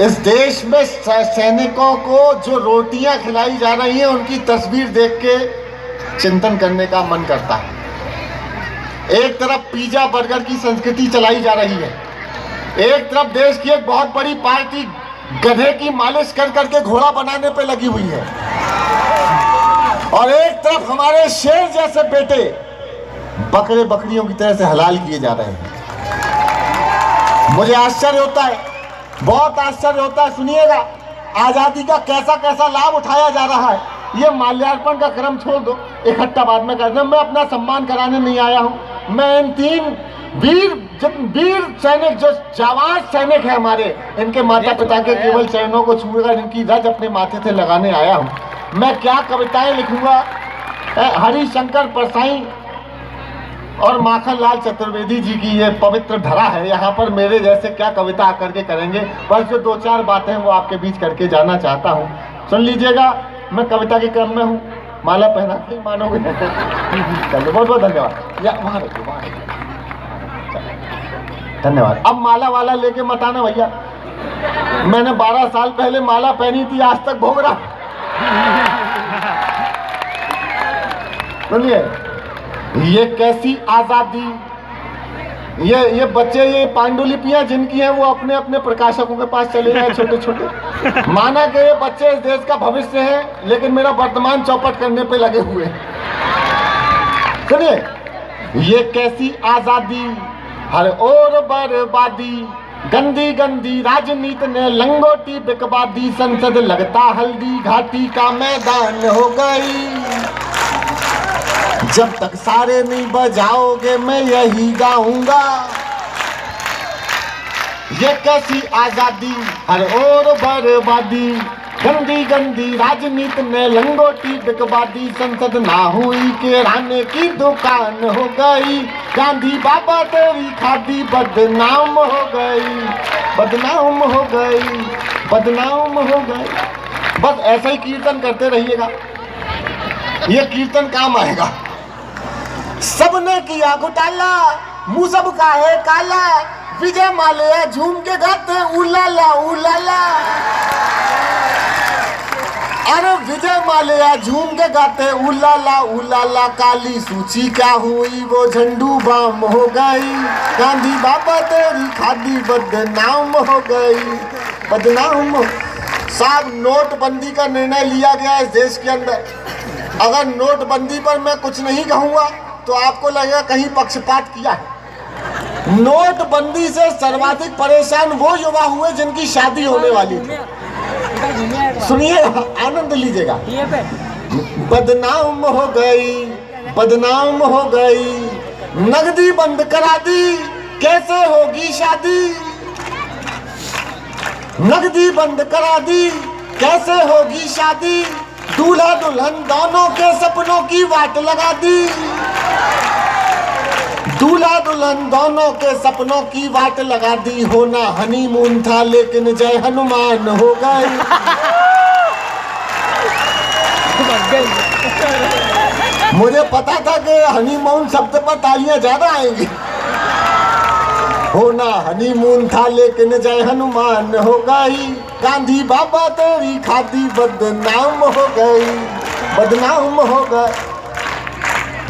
इस देश में सैनिकों को जो रोटियां खिलाई जा रही हैं उनकी तस्वीर देख के चिंतन करने का मन करता है। एक तरफ पिज्जा बर्गर की संस्कृति चलाई जा रही है, एक तरफ देश की एक बहुत बड़ी पार्टी गधे की मालिश कर करके घोड़ा बनाने पे लगी हुई है, और एक तरफ हमारे शेर जैसे बेटे बकरे बकरियों की तरह से हलाल किए जा रहे हैं। मुझे आश्चर्य होता है, बहुत आश्चर्य होता है। सुनिएगा, आजादी का कैसा कैसा लाभ उठाया जा रहा है। ये माल्यार्पण का क्रम छोड़ दो, इकट्ठा बाद में करना। मैं अपना सम्मान कराने नहीं आया हूं। मैं इन 3 वीर सैनिक, जो जाबाज सैनिक है हमारे, इनके माता पिता के केवल चरणों को छूकर इनकी रज अपने माथे से लगाने आया हूं। मैं क्या कविताएं लिखूंगा। हरिशंकर परसाई और माखनलाल चतुर्वेदी जी की ये पवित्र धरा है, यहाँ पर मेरे जैसे क्या कविता आकर के करेंगे। बस जो 2-4 बातें वो आपके बीच करके जाना चाहता हूँ, सुन लीजिएगा। मैं कविता के क्रम में हूँ, माला पहना के मानोगे। चलो, बहुत बहुत धन्यवाद। या वहाँ रखिए, वहाँ रखिए, धन्यवाद। अब माला वाला लेके मत आना भैया, मैंने 12 साल पहले माला पहनी थी, आज तक भोग रहा। सुनिए, ये कैसी आजादी। ये बच्चे, ये पांडुलिपियां जिनकी हैं वो अपने अपने प्रकाशकों के पास चले गए, छोटे छोटे। माना कि ये बच्चे इस देश का भविष्य है, लेकिन मेरा वर्तमान चौपट करने पे लगे हुए हैं। सुनिए, ये कैसी आजादी, हर ओर बर्बादी, गंदी गंदी राजनीति ने लंगोटी बिकवा दी, संसद लगता हल्दी घाटी का मैदान हो गई। जब तक सारे नहीं बजाओगे मैं यही गाऊंगा। ये कैसी आजादी, हर ओर बर्बादी, गंदी गंदी राजनीति ने लंगोटी बिकवा दी, संसद ना हुई किराने की दुकान हो गई। गांधी बाबा तेरी खादी बदनाम हो गई, बदनाम हो गई, बदनाम हो गई। बस ऐसा ही कीर्तन करते रहिएगा, ये कीर्तन काम आएगा। सबने किया घोटाला, मुंह सबका है काला, विजय माल्या झूम के गाते उलाला उलाला। अरे विजय माल्या झूम के गाते उलाला उलाला, काली सूची क्या हुई वो झंडू बाम हो गई। गांधी बाबा तेरी खादी बदनाम हो गई, बदनाम। साहब, नोटबंदी का निर्णय लिया गया है इस देश के अंदर। अगर नोटबंदी पर मैं कुछ नहीं कहूंगा तो आपको लगेगा कहीं पक्षपात किया है। नोटबंदी से सर्वाधिक परेशान वो युवा हुए जिनकी शादी होने वाली थी। सुनिए, आनंद लीजिएगा। बदनाम हो गई, बदनाम हो गई, नगदी बंद करा दी, कैसे होगी शादी। नगदी बंद करा दी, कैसे होगी शादी। दूल्हा दुल्हन दोनों के सपनों की वाट लगा दी। दूल्हा दुल्हन दोनों के सपनों की वाट लगा दी। होना हनीमून था लेकिन जय हनुमान हो गए। मुझे पता था कि हनीमून शब्द पर तालियां ज्यादा आएंगी। होना हनीमून था लेकिन जय हनुमान हो गई। गांधी बाबा तेरी खादी बदनाम हो गई, बदनाम हो गए।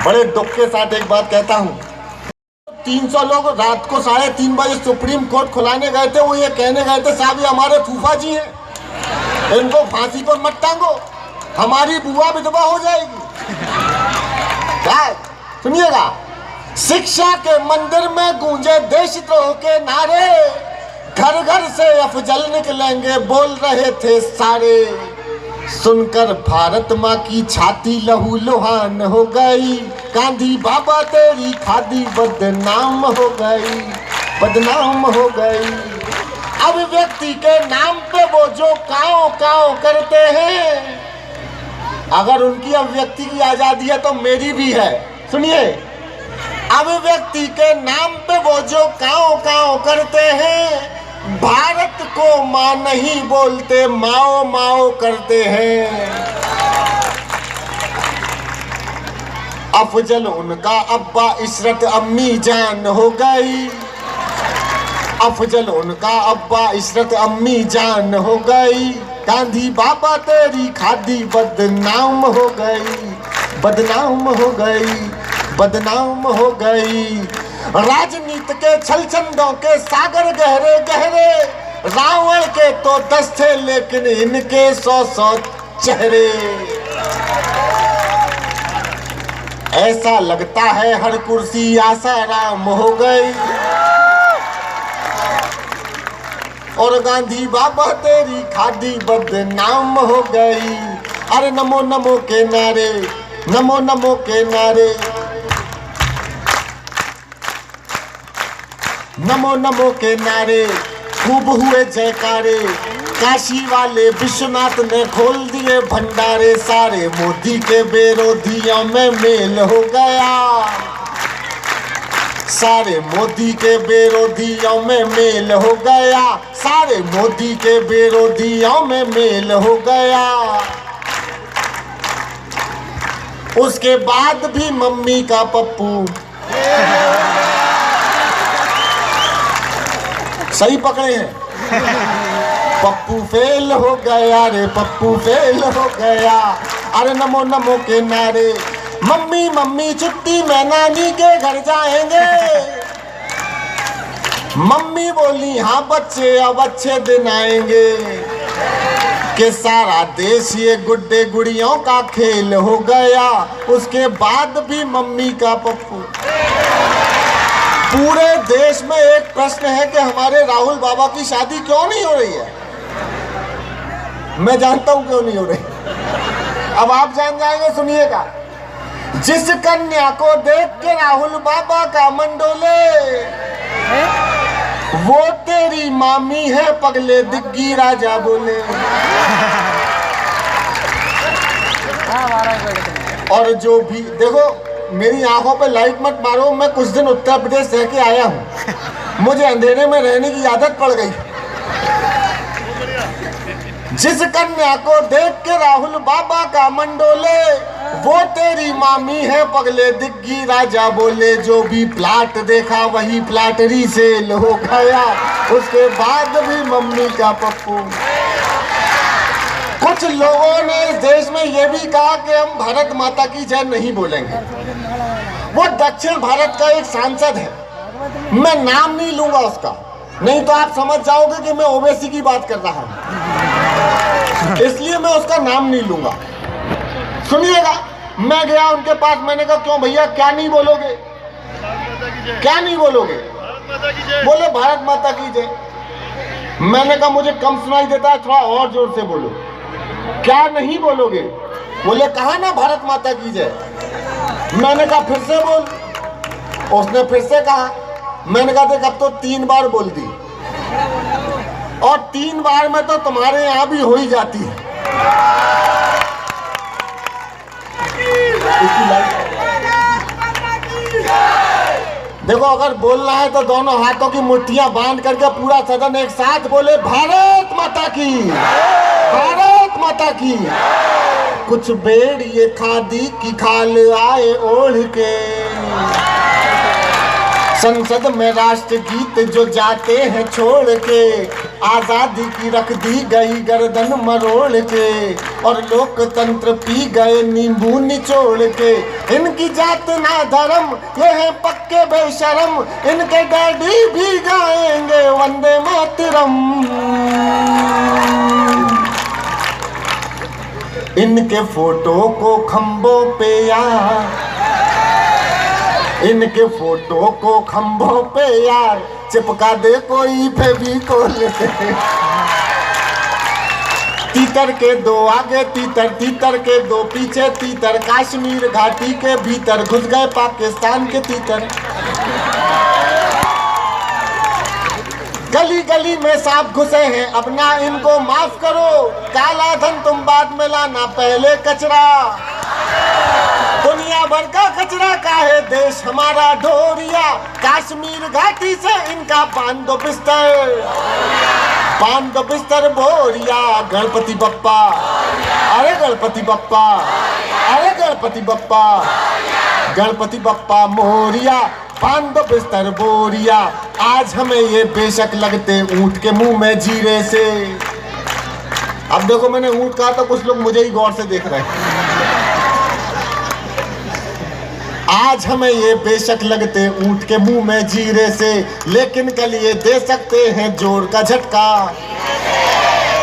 बड़े दुख के साथ एक बात कहता हूँ, 300 लोग रात को 3:30 बजे सुप्रीम कोर्ट खुलाने गए थे। वो ये कहने गए थे, साहब ये हमारे फूफा जी हैं, इनको फांसी पर मत टांगो, हमारी बुआ विधवा हो जाएगी। क्या सुनिएगा, शिक्षा के मंदिर में गूंजे देशद्रोह के नारे, घर घर से अफजल निकलेंगे बोल रहे थे सारे। सुनकर भारत माँ की छाती लहू लुहान हो गई। गांधी बाबा तेरी खादी बदनाम हो गई, बदनाम हो गई। अब व्यक्ति के नाम पे वो जो काओ काओ करते हैं, अगर उनकी अभिव्यक्ति की आजादी है तो मेरी भी है। सुनिए, अभिव्यक्ति के नाम पे वो जो काओ काओ करते हैं, भारत को माँ नहीं बोलते माओ माओ करते हैं। अफजल उनका अब्बा, इशरत अम्मी जान हो गई। अफजल उनका अब्बा, इशरत अम्मी जान हो गई। गांधी बाबा तेरी खादी बदनाम हो गई, बदनाम हो गई, बदनाम हो गई। राजनीति के छलचंदों के सागर गहरे गहरे, रावण के तो 10 थे लेकिन इनके 100 चेहरे। ऐसा लगता है हर कुर्सी आसाराम हो गई। और गांधी बाबा तेरी खादी बदनाम हो गई। अरे नमो नमो के नारे, नमो नमो के नारे, नमो नमो के नारे खूब हुए जयकारे। काशी वाले विश्वनाथ ने खोल दिए भंडारे। सारे मोदी के विरोधियों में मेल हो गया, सारे मोदी के विरोधियों में मेल हो गया, सारे मोदी के विरोधियों में मेल हो गया। उसके बाद भी मम्मी का पप्पू, सही पकड़े हैं, पप्पू फेल हो गया रे, पप्पू फेल हो गया। अरे नमो नमो के नारे, मम्मी मम्मी छुट्टी में नानी के घर जाएंगे। मम्मी बोली हाँ बच्चे अब अच्छे दिन आएंगे। कि सारा देश ये गुड्डे गुड़ियों का खेल हो गया। उसके बाद भी मम्मी का पप्पू। पूरे देश में एक प्रश्न है कि हमारे राहुल बाबा की शादी क्यों नहीं हो रही है। मैं जानता हूं क्यों नहीं हो रही, अब आप जान जाएंगे, सुनिएगा। जिस कन्या को देख के राहुल बाबा का मन डोले, वो तेरी मामी है पगले, दिग्गी राजा बोले। और जो भी देखो, मेरी आंखों पे लाइट मत मारो, मैं कुछ दिन उत्तर प्रदेश रह के आया हूँ, मुझे अंधेरे में रहने की आदत पड़ गई। जिस कन्या को देख के राहुल बाबा का मन डोले, वो तेरी मामी है पगले, दिग्गी राजा बोले। जो भी प्लाट देखा वही प्लाट रीसेल हो गया। उसके बाद भी मम्मी का पप्पू। कुछ लोगों ने इस देश में यह भी कहा कि हम भारत माता की जय नहीं बोलेंगे। वो दक्षिण भारत का एक सांसद है, मैं नाम नहीं लूंगा उसका, नहीं तो आप समझ जाओगे कि मैं ओवैसी की बात कर रहा हूं, इसलिए मैं उसका नाम नहीं लूंगा। सुनिएगा, मैं गया उनके पास, मैंने कहा क्यों भैया क्या नहीं बोलोगे, क्या नहीं बोलोगे? बोले भारत माता की जय। मैंने कहा मुझे कम सुनाई देता है, थोड़ा और जोर से बोलो। क्या नहीं बोलोगे? बोले कहा ना भारत माता की जय। मैंने कहा फिर से बोल। उसने फिर से कहा। मैंने कहा देख अब तो 3 बार बोल दी, और 3 बार में तो तुम्हारे यहाँ भी हो ही जाती है। देखो अगर बोलना है तो दोनों हाथों की मुट्ठियां बांध करके पूरा सदन एक साथ बोले भारत माता की, भारत माता की। कुछ बेड़ ये खादी की खाल आए ओढ़ के, संसद में राष्ट्र गीत जो जाते हैं छोड़ के, आजादी की रख दी गई गर्दन मरोड़ के, और लोकतंत्र पी गए नींबू निचोड़ के। इनकी जात ना धर्म, ये है पक्के बेशरम, इनके डैडी भी गाएंगे वंदे मातरम। इनके फोटो को खंभों पे यार, इनके फोटो को खंभों पे यार चिपका दे कोई फेविकोल। तीतर के 2 आगे तीतर, तीतर के 2 पीछे तीतर, कश्मीर घाटी के भीतर घुस गए पाकिस्तान के तीतर। गली गली में सांप घुसे हैं, अब ना इनको माफ करो। काला धन तुम बाद में लाना, पहले कचरा। दुनिया भर का कचरा का है देश हमारा ढोरिया। कश्मीर घाटी से इनका बांध दो बिस्तर, बांध दो बिस्तर बोरिया। गणपति बप्पा, अरे गणपति बप्पा, अरे गणपति बप्पा, गणपति बप्पा मोरिया। बांध दो बिस्तर बोरिया, आज हमें ये बेशक लगते ऊंट के मुंह में जीरे से। अब देखो मैंने ऊंट कहा तो कुछ लोग मुझे ही गौर से देख रहे हैं। आज हमें ये बेशक लगते ऊंट के मुंह में जीरे से, लेकिन कल ये दे सकते हैं जोर का झटका,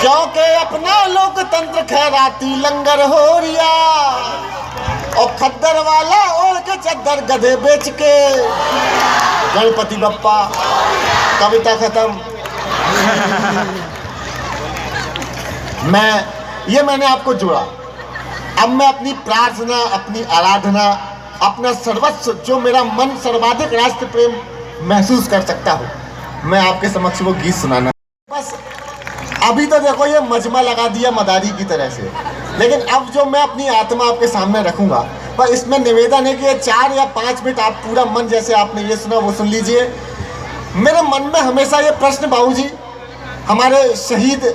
क्योंकि अपना लोकतंत्र खैराती लंगर हो रिया, और खद्दर वाला ओढ़ के चद्दर गधे बेच के। गणपति बप्पा। कविता खत्म। मैंने आपको जोड़ा। अब मैं अपनी प्रार्थना, अपनी आराधना, अपना सर्वस्व, जो मेरा मन सर्वाधिक राष्ट्र प्रेम महसूस कर सकता हूँ, मैं आपके समक्ष वो गीत सुनाना। बस अभी तो देखो ये मजमा लगा दिया मदारी की तरह से, लेकिन अब जो मैं अपनी आत्मा आपके सामने रखूंगा, पर इसमें निवेदन है कि 4 या 5 मिनट आप पूरा मन, जैसे आपने ये सुना वो सुन लीजिए। मेरे मन में हमेशा ये प्रश्न, बाबूजी, हमारे शहीद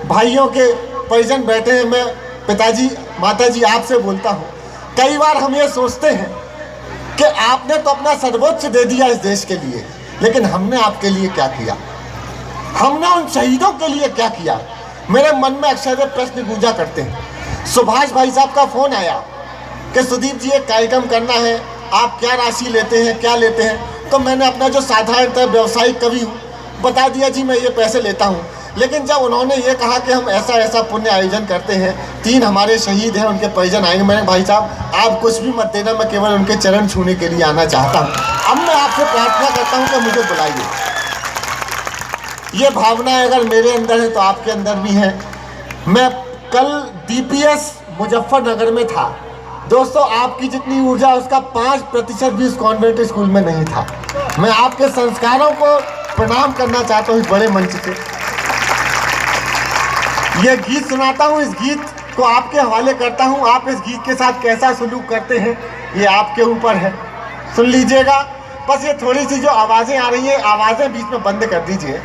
भाइयों के परिजन बैठे हैं, मैं पिताजी माताजी आपसे बोलता हूँ, कई बार हम ये सोचते हैं कि आपने तो अपना सर्वोच्च दे दिया इस देश के लिए, लेकिन हमने आपके लिए क्या किया? हमने उन शहीदों के लिए क्या किया? मेरे मन में अक्सर ये प्रश्न गूंजा करते हैं। सुभाष भाई साहब का फोन आया कि सुदीप जी एक कार्यक्रम करना है, आप क्या राशि लेते हैं, क्या लेते हैं? तो मैंने अपना जो साधारणतः व्यवसायिक कवि हूँ बता दिया, जी मैं ये पैसे लेता हूँ। लेकिन जब उन्होंने ये कहा कि हम ऐसा ऐसा पुण्य आयोजन करते हैं, 3 हमारे शहीद हैं, उनके परिजन आएंगे, मैंने भाई साहब आप कुछ भी मत देना, मैं केवल उनके चरण छूने के लिए आना चाहता हूँ। अब मैं आपसे प्रार्थना करता हूँ कि मुझे बुलाइए। ये भावना अगर मेरे अंदर है तो आपके अंदर भी है। मैं कल DPS मुजफ्फरनगर में था। दोस्तों, आपकी जितनी ऊर्जा उसका 5% भी उस कॉन्वेंट स्कूल में नहीं था। मैं आपके संस्कारों को प्रणाम करना चाहता हूँ इस बड़े मंच से। ये गीत सुनाता हूँ, इस गीत को आपके हवाले करता हूँ। आप इस गीत के साथ कैसा सलूक करते हैं ये आपके ऊपर है। सुन लीजिएगा। बस ये थोड़ी सी जो आवाज़ें आ रही हैं, आवाज़ें बीच में बंद कर दीजिए।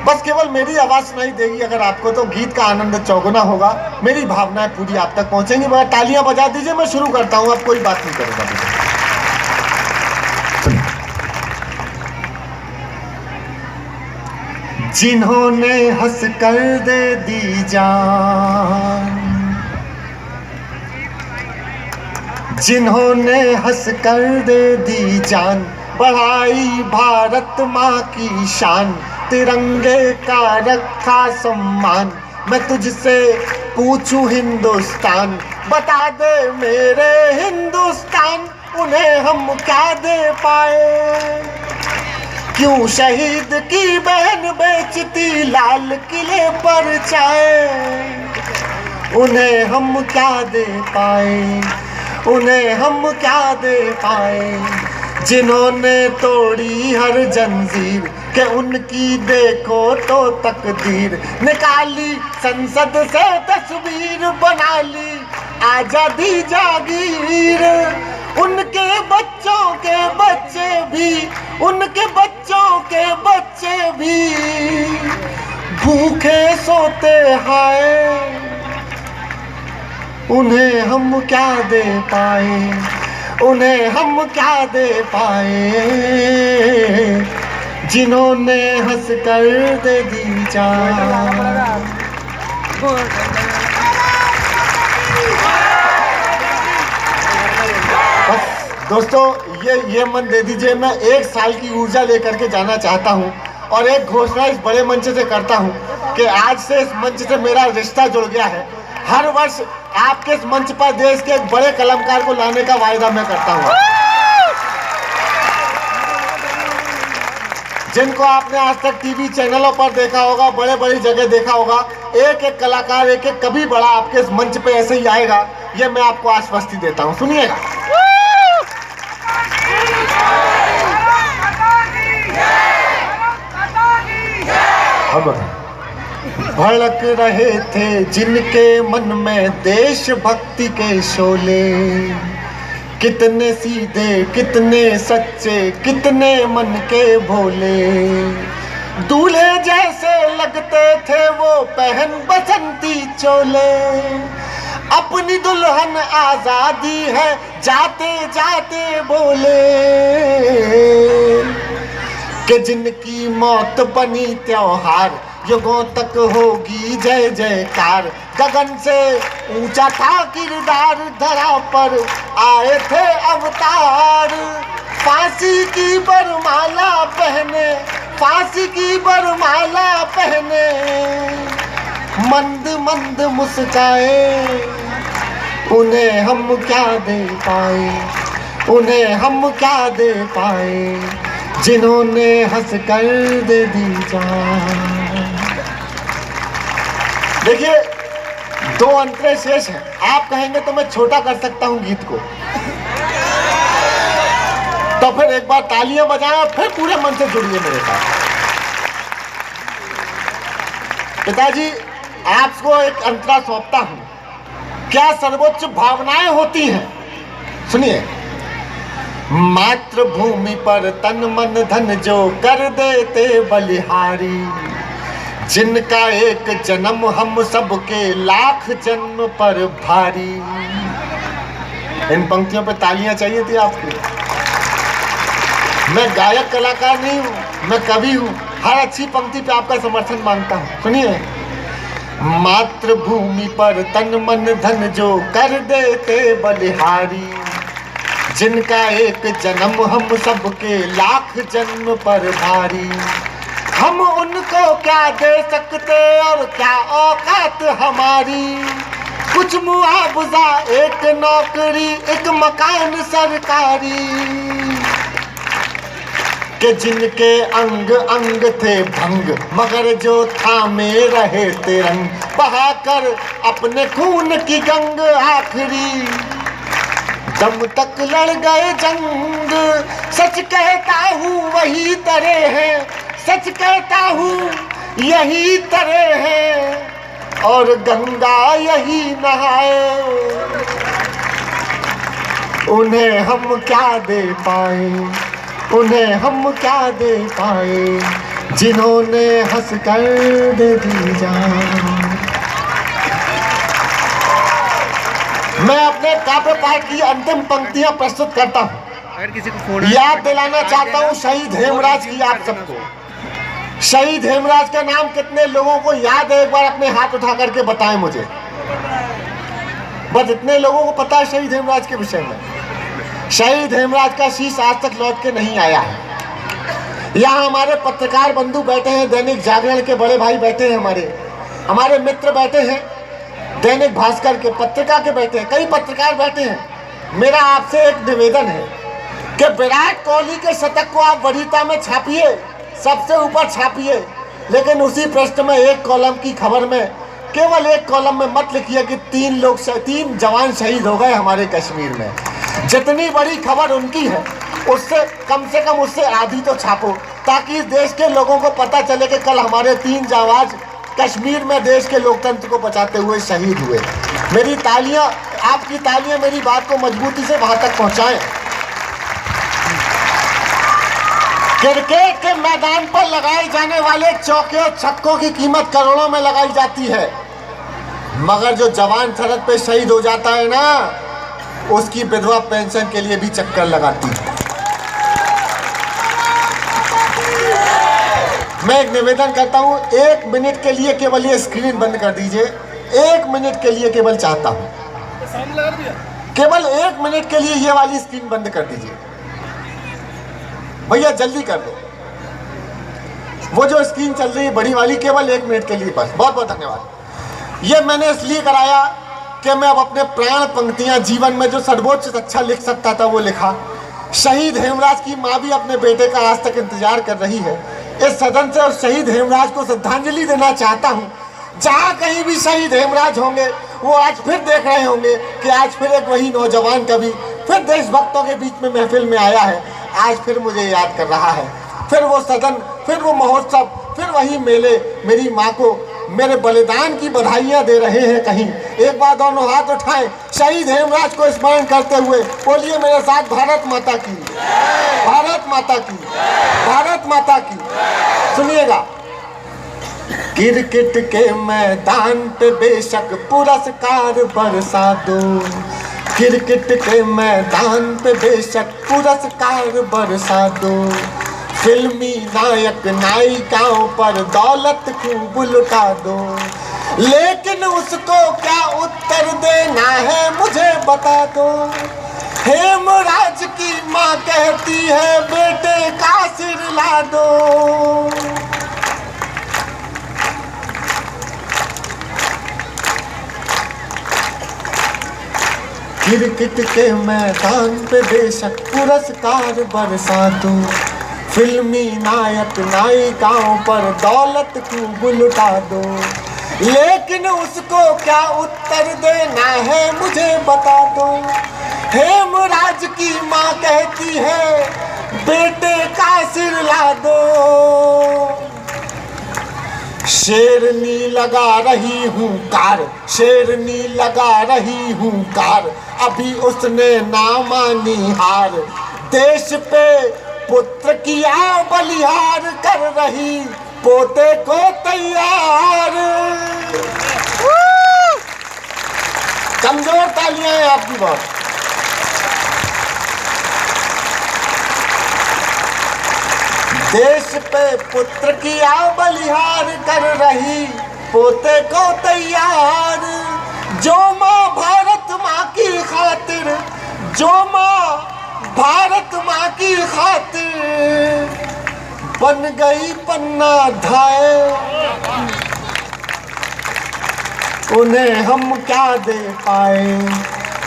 बस केवल मेरी आवाज़ सुनाई देगी अगर आपको, तो गीत का आनंद चौगुना होगा। मेरी भावनाएं पूरी आप तक पहुँचेंगी। मगर तालियां बजा दीजिए, मैं शुरू करता हूँ। अब कोई बात नहीं करूँगा। जिन्होंने हंस कर दे दी जान, जिन्होंने हंस कर दे दी जान, बढ़ाई भारत माँ की शान, तिरंगे का रखा सम्मान। मैं तुझसे पूछूं हिंदुस्तान, बता दे मेरे हिंदुस्तान, उन्हें हम क्या दे पाए? क्यों शहीद की बहन बेचती लाल किले पर चाय? उन्हें हम क्या दे पाए? उन्हें हम क्या दे पाए? जिन्होंने तोड़ी हर जंजीर, के उनकी देखो तो तकदीर, निकाली संसद से तस्वीर, बना ली आजादी जागीर। उनके बच्चों के बच्चे भी, उनके बच्चों के बच्चे भी भूखे सोते हैं, उन्हें हम क्या दे पाए? उन्हें हम क्या दे पाए? जिन्होंने हंस कर दे दी जान। दोस्तों, ये मन दे दीजिए। मैं 1 साल की ऊर्जा लेकर के जाना चाहता हूँ, और एक घोषणा इस बड़े मंच से करता हूँ कि आज से इस मंच से मेरा रिश्ता जुड़ गया है। हर वर्ष आपके इस मंच पर देश के एक बड़े कलाकार को लाने का वायदा मैं करता हूँ, जिनको आपने आज तक टीवी चैनलों पर देखा होगा, बड़े बड़ी जगह देखा होगा। एक एक कलाकार, एक एक कभी बड़ा आपके इस मंच पे ऐसे ही आएगा, ये मैं आपको आश्वस्ति देता हूँ। सुनिएगा। भड़क रहे थे जिनके मन में देशभक्ति के शोले, कितने सीधे, कितने सच्चे, कितने मन के भोले। दूल्हे जैसे लगते थे वो पहन बसंती चोले, अपनी दुल्हन आजादी है, जाते जाते बोले कि जिनकी मौत बनी त्योहार, युगों तक होगी जय जयकार। गगन से ऊंचा था किरदार, धरा पर आए थे अवतार। फांसी की बरमाला पहने, फांसी की बरमाला पहने, मंद मंद मुस्काए। उन्हें हम क्या दे पाए, उन्हें हम क्या दे पाए, जिन्होंने हंस कर दे दी जान। देखिए, दो अंतरे शेष हैं। आप कहेंगे तो मैं छोटा कर सकता हूं गीत को, तो फिर एक बार तालियां बजाएं, फिर पूरे मन से जुड़िए मेरे साथ। पिताजी, आपको एक अंतरा सौंपता हूं। क्या सर्वोच्च भावनाएं होती हैं? सुनिए। मातृभूमि पर तन मन धन जो कर देते बलिहारी, जिनका एक जन्म हम सबके लाख जन्म पर भारी। इन पंक्तियों पे तालियां चाहिए थी आपकी। मैं गायक कलाकार नहीं हूं, मैं कवि हूं। हर अच्छी पंक्ति पे आपका समर्थन मांगता हूं। सुनिए। मातृभूमि पर तन मन धन जो कर देते बलिहारी, जिनका एक जन्म हम सबके लाख जन्म पर भारी। हम उनको क्या दे सकते और क्या औकात हमारी, कुछ मुआवजा, एक नौकरी, एक मकान सरकारी, कि जिनके अंग अंग थे भंग, मगर जो थामे रहे तिरंग, बहाकर अपने खून की गंग आखिरी दम तक लड़ गए जंग। सच कहता हूँ वही तरह है, सच कहता हूँ यही तरह है, और गंगा यही नहाए। उन्हें हम क्या दे पाए, उन्हें हम क्या दे पाए, जिन्होंने हंस कर दे दी जान। मैं अपने काव्य पाठ की अंतिम पंक्तियां प्रस्तुत करता हूं। अगर किसी को फोन याद दिलाना चाहता हूं शहीद हेमराज की आप सबको। शहीद हेमराज का नाम कितने लोगों को याद है? एक बार अपने हाथ उठा करके बताएं मुझे। बस इतने लोगों को पता है शहीद हेमराज के विषय में। शहीद हेमराज का शीश आज तक लौट के नहीं आया है। यहाँ हमारे पत्रकार बंधु बैठे हैं, दैनिक जागरण के बड़े भाई बैठे हैं, हमारे मित्र बैठे हैं, दैनिक भास्कर के पत्रिका के बैठे हैं, कई पत्रकार बैठे हैं। मेरा आपसे एक निवेदन है कि विराट कोहली के शतक को आप वरीयता में छापिए, सबसे ऊपर छापिए, लेकिन उसी पृष्ठ में एक कॉलम की खबर में, केवल एक कॉलम में मत लिखिए कि 3 जवान शहीद हो गए हमारे कश्मीर में। जितनी बड़ी खबर उनकी है, उससे कम से कम उससे आधी तो छापो, ताकि इस देश के लोगों को पता चले कि कल हमारे 3 जांबाज कश्मीर में देश के लोकतंत्र को बचाते हुए शहीद हुए। मेरी तालियां, आपकी तालियां मेरी बात को मजबूती से वहां तक पहुंचाएं। क्रिकेट के मैदान पर लगाए जाने वाले चौके और छक्कों की कीमत करोड़ों में लगाई जाती है, मगर जो जवान सरहद पे शहीद हो जाता है ना, उसकी विधवा पेंशन के लिए भी चक्कर लगाती है। मैं एक निवेदन करता हूं, 1 मिनट के लिए केवल ये स्क्रीन बंद कर दीजिए। 1 मिनट के लिए केवल चाहता हूं, केवल 1 मिनट के लिए ये वाली स्क्रीन बंद कर दीजिए भैया, जल्दी कर दो। वो जो स्क्रीन चल रही है बड़ी वाली, केवल 1 मिनट के लिए बस। बहुत बहुत धन्यवाद। ये मैंने इसलिए कराया कि मैं अब अपने प्राण पंक्तियां, जीवन में जो सर्वोच्च अच्छा लिख सकता था वो लिखा। शहीद हेमराज की माँ भी अपने बेटे का आज तक इंतजार कर रही है। इस सदन से उस शहीद हेमराज को श्रद्धांजलि देना चाहता हूँ। जहाँ कहीं भी शहीद हेमराज होंगे, वो आज फिर देख रहे होंगे कि आज फिर एक वही नौजवान कवि फिर देशभक्तों के बीच में महफिल में आया है, आज फिर मुझे याद कर रहा है। फिर वो सदन, फिर वो महोत्सव, फिर वही मेले मेरी माँ को मेरे बलिदान की बधाइयाँ दे रहे हैं। कहीं एक बार दोनों हाथ उठाएं, शहीद हेमराज को स्मरण करते हुए बोलिए मेरे साथ, भारत माता की, भारत माता की, भारत माता की। सुनिएगा। क्रिकेट के मैदान पे बेशक पुरस्कार बरसा दो, क्रिकेट के मैदान पे बेशक पुरस्कार बरसा दो, फिल्मी नायक नायिकाओं पर दौलत खूब लुटा दो, लेकिन उसको क्या उत्तर देना है मुझे बता दो। हेमराज की माँ कहती है बेटे का सिर ला दो। क्रिकेट के मैदान पे बेशक पुरस्कार बरसा दो, फिल्मी नायक नायिकाओं पर दौलत खूब लुटा दो, लेकिन उसको क्या उत्तर देना है मुझे बता दो। हेमराज की माँ कहती है बेटे का सिर ला दो। शेरनी लगा रही हूँ कार, शेरनी लगा रही हूँ कार, अभी उसने ना मानी हार, देश पे पुत्र किया बलिहार कर रही पोते को तैयार। कमजोर तालियां हैं आपकी बात। देश पे पुत्र किया बलिहार कर रही पोते को तैयार, जो माँ भारत माँ की खातिर, जो माँ भारत माँ की खातिर बन गई पन्ना धाए, उन्हें हम क्या दे पाए,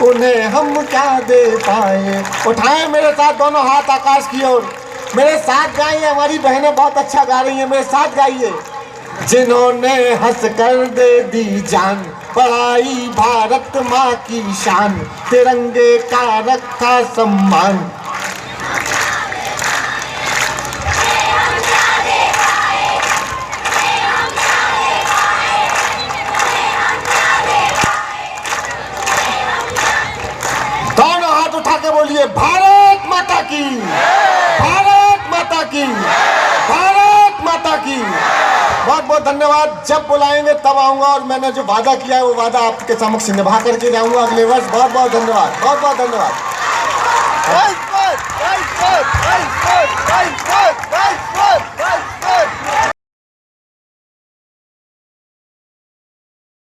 उन्हें हम क्या दे पाए। उठाएं मेरे साथ दोनों हाथ आकाश की ओर, मेरे साथ गाइए। हमारी बहनें बहुत अच्छा गा रही हैं, मेरे साथ गाइए। जिन्होंने हंस कर दे दी जान, पढ़ाई भारत माँ की शान, तिरंगे का रखा सम्मान। दोनों हाथ उठा के बोलिए भारत माता की, भारत माता की, भारत माता की। बहुत बहुत धन्यवाद। जब बुलाएंगे तब आऊंगा और मैंने जो वादा किया है वो वादा आपके समक्ष निभा करके जाऊंगा अगले वर्ष। बहुत बहुत धन्यवाद, बहुत बहुत धन्यवाद।